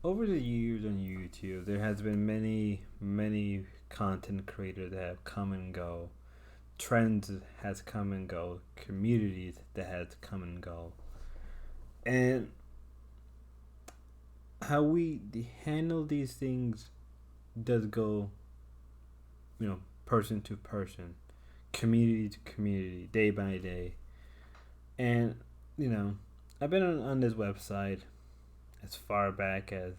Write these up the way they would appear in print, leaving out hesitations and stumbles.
Over the years on YouTube, there has been many content creators that have come and go. Trends has come and go. Communities that has come and go. And how we handle these things does go, person to person, community to community, day by day. And, you know, I've been on this website as far back as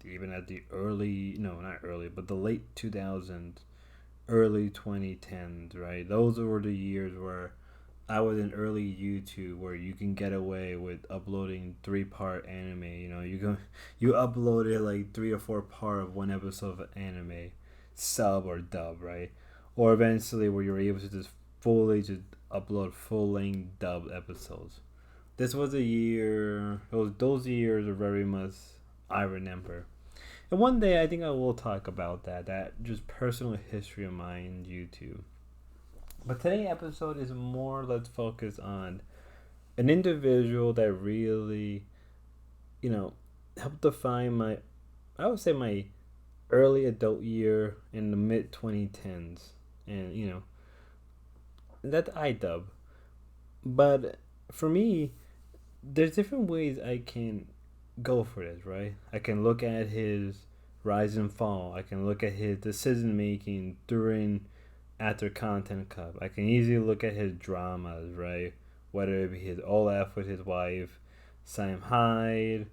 even at the early, no, not early, but the late 2000s, early 2010s, right? Those were the years where I was in early YouTube, where you can get away with uploading three-part anime. You uploaded like three or four part of one episode of anime, sub or dub, right? Or eventually where you're able to just fully just upload full-length dub episodes. This was a year. Those years are very much I remember. And one day I think I will talk about that. That just personal history of mine YouTube. But today's episode is more let's focus on an individual that really, you know, helped define my, I would say my early adult year in the mid 2010s. And, that's idub. But for me, there's different ways I can go for this, right? I can look at his rise and fall. I can look at his decision making during after Content Cup. I can easily look at his dramas, right? Whether it be his Olaf with his wife, Sam Hyde,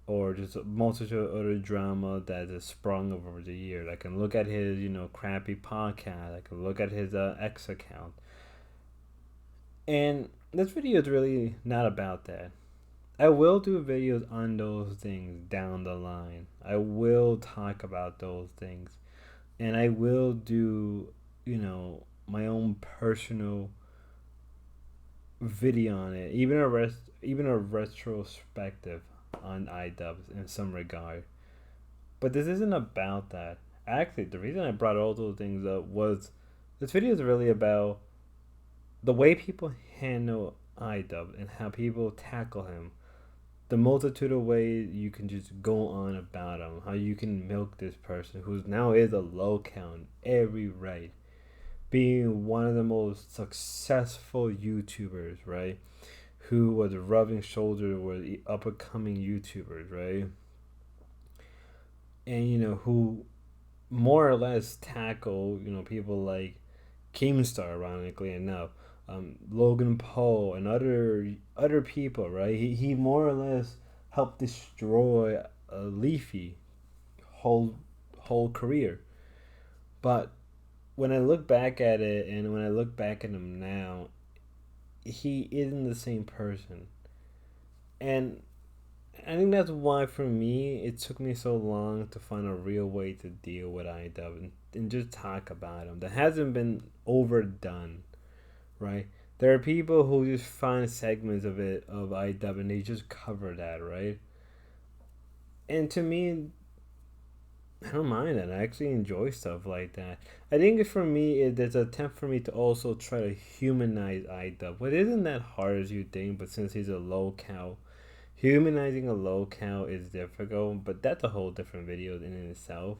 or just a multitude of other drama that has sprung over the years. I can look at his, crappy podcast. I can look at his X account. And this video is really not about that. I will do videos on those things down the line. I will talk about those things. And I will do, my own personal video on it, even a retrospective on idubs in some regard. But this isn't about that. Actually, the reason I brought all those things up was this video is really about the way people handle idub and how people tackle him, the multitude of ways you can just go on about him, how you can milk this person who now is a lolcow in every right, being one of the most successful YouTubers, right? Who was rubbing shoulders with the up and coming YouTubers, right? And who more or less tackle, people like Keemstar, ironically enough, Logan Paul, and other people, right? He more or less helped destroy Leafy whole whole career. But when I look back at it, and when I look back at him now, he isn't the same person. And I think that's why, for me, it took me so long to find a real way to deal with IDub and just talk about him that hasn't been overdone, right? There are people who just find segments of it of IDub and they just cover that, right? And to me, I don't mind that. I actually enjoy stuff like that. I think for me, there's an attempt for me to also try to humanize IDub. But it isn't that hard as you think, but since he's a lolcow, humanizing a lolcow is difficult, but that's a whole different video in itself.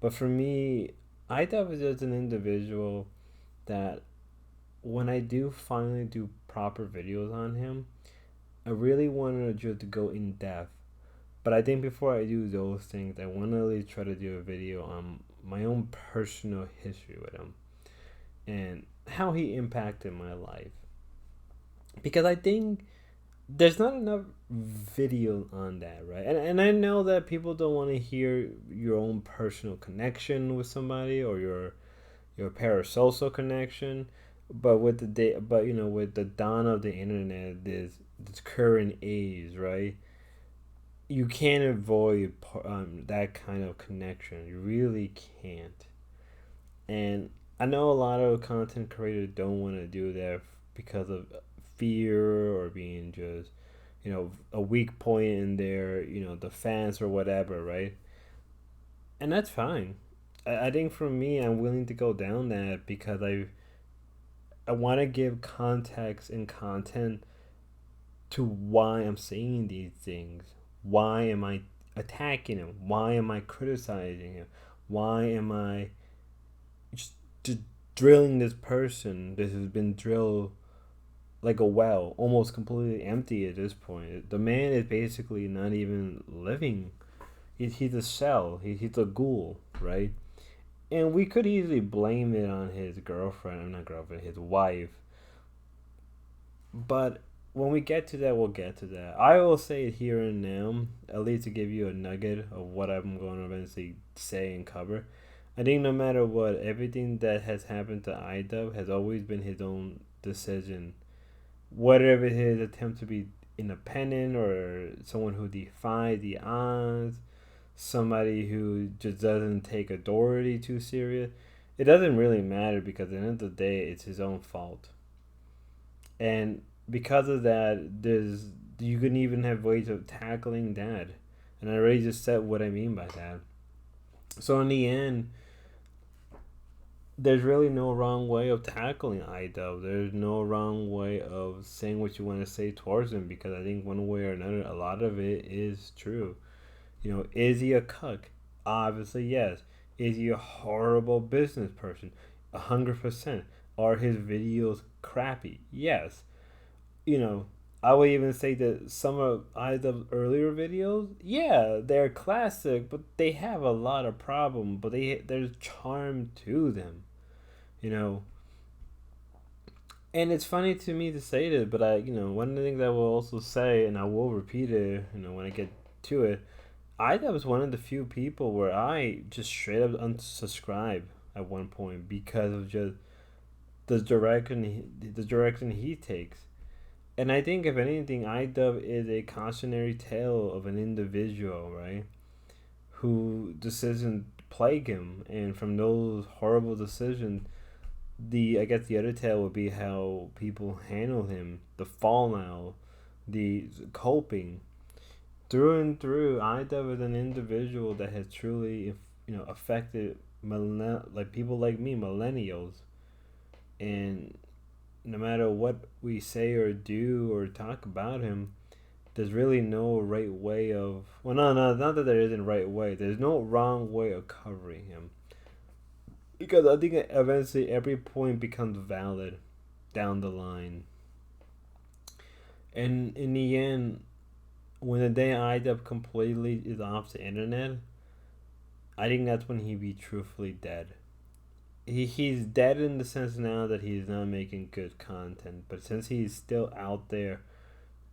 But for me, IDub is just an individual that when I do finally do proper videos on him, I really wanted to just go in depth. But I think before I do those things, I want to really try to do a video on my own personal history with him and how he impacted my life. Because I think there's not enough video on that, right? And I know that people don't want to hear your own personal connection with somebody or your parasocial connection, but with the day, but with the dawn of the internet, this current age, right? You can't avoid that kind of connection. You really can't. And I know a lot of content creators don't want to do that because of fear or being just, a weak point in their, the fans or whatever, right? And that's fine. I think for me, I'm willing to go down that because I want to give context and content to why I'm saying these things. Why am I attacking him? Why am I criticizing him? Why am I just drilling this person? This has been drilled like a well, almost completely empty at this point. The man is basically not even living. He's a shell. He's a ghoul, right? And we could easily blame it on his girlfriend, or not girlfriend, his wife. But when we get to that, we'll get to that. I will say it here and now, at least to give you a nugget of what I'm going to eventually say and cover. I think no matter what, everything that has happened to idub has always been his own decision. Whatever his attempt to be independent or someone who defies the odds, somebody who just doesn't take authority too serious, it doesn't really matter because at the end of the day, it's his own fault. And because of that, there's you can even have ways of tackling that. And I already just said what I mean by that. So in the end, there's really no wrong way of tackling idub. There's no wrong way of saying what you want to say towards him because I think one way or another, a lot of it is true. Is he a cuck? Obviously, yes. Is he a horrible business person? 100%. Are his videos crappy? Yes. You know, I would even say that some of either earlier videos, yeah, they're classic, but they have a lot of problems. But there's charm to them. You know, and it's funny to me to say this, but one of the things I will also say, and I will repeat it, when I get to it, I was one of the few people where I just straight up unsubscribed at one point because of just the direction he takes. And I think if anything, idub is a cautionary tale of an individual, right? Who decisions plague him, and from those horrible decisions, the I guess the other tale would be how people handle him, the fallout, the coping through and through. Idub is an individual that has truly, affected like people like me, millennials, and no matter what we say or do or talk about him, there's really no right way of. Well, no, not that there isn't right way. There's no wrong way of covering him because I think eventually every point becomes valid down the line. And in the end, when the day idub completely is off the internet, I think that's when he be truthfully dead. He's dead in the sense now that he's not making good content, but since he's still out there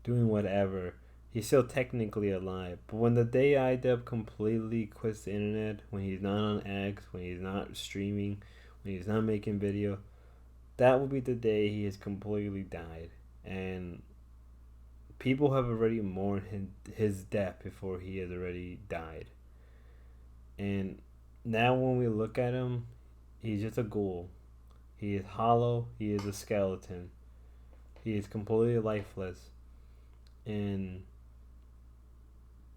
doing whatever, he's still technically alive. But when the day idub completely quits the internet, when he's not on X, when he's not streaming, when he's not making video, that will be the day he has completely died. And people have already mourned his death before he has already died. And now when we look at him, he's just a ghoul. He is hollow. He is a skeleton. He is completely lifeless. And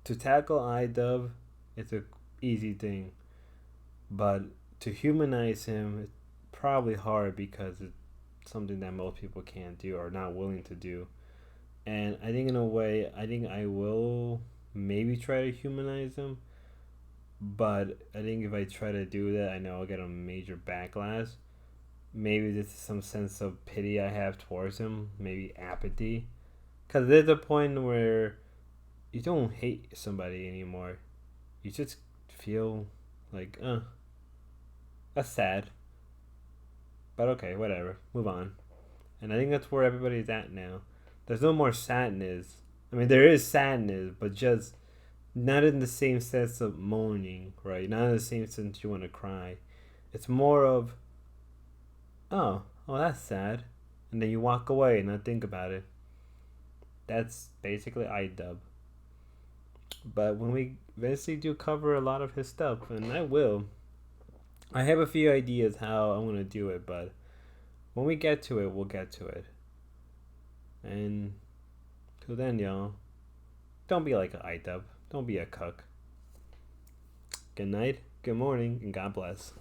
to tackle idub, it's a easy thing. But to humanize him, it's probably hard because it's something that most people can't do or not willing to do. And I think in a way, I think I will maybe try to humanize him. But I think if I try to do that, I know I'll get a major backlash. Maybe this is some sense of pity I have towards him. Maybe apathy. Because there's a point where you don't hate somebody anymore. You just feel like, that's sad. But okay, whatever. Move on. And I think that's where everybody's at now. There's no more sadness. I mean, there is sadness, but just not in the same sense of mourning, right? Not in the same sense you want to cry. It's more of, oh, that's sad. And then you walk away and not think about it. That's basically idub. But when we eventually do cover a lot of his stuff, and I will, I have a few ideas how I want to do it, but when we get to it, we'll get to it. And till then, y'all, don't be like an idub. Don't be a cuck. Good night, good morning, and God bless.